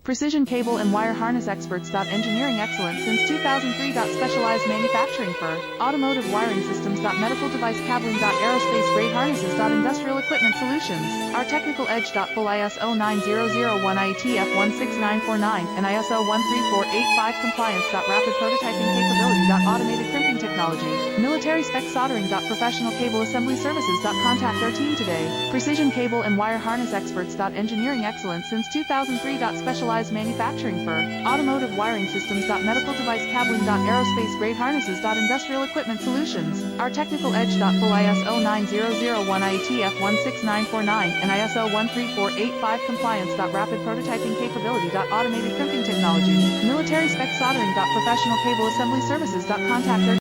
Precision cable and wire harness experts. Engineering excellence since 2003. Specialized manufacturing for automotive wiring systems. Medical device cabling. Aerospace grade harnesses. Industrial equipment solutions. Our technical edge. Full ISO 9001 IATF 16949 and ISO 13485 compliance. Rapid prototyping capability. Automated crimping technology. Military spec soldering. Professional cable assembly services. Contact our team today. Precision cable and wire harness experts. Engineering excellence since 2003. Specialized manufacturing for automotive wiring systems. Medical device cabling. Aerospace grade harnesses. Industrial equipment solutions. Our technical edge. Full ISO 9001 IATF 16949 and ISO 13485 compliance. Rapid prototyping capability. Automated crimping technology. Military spec soldering. Professional cable assembly services. Contact our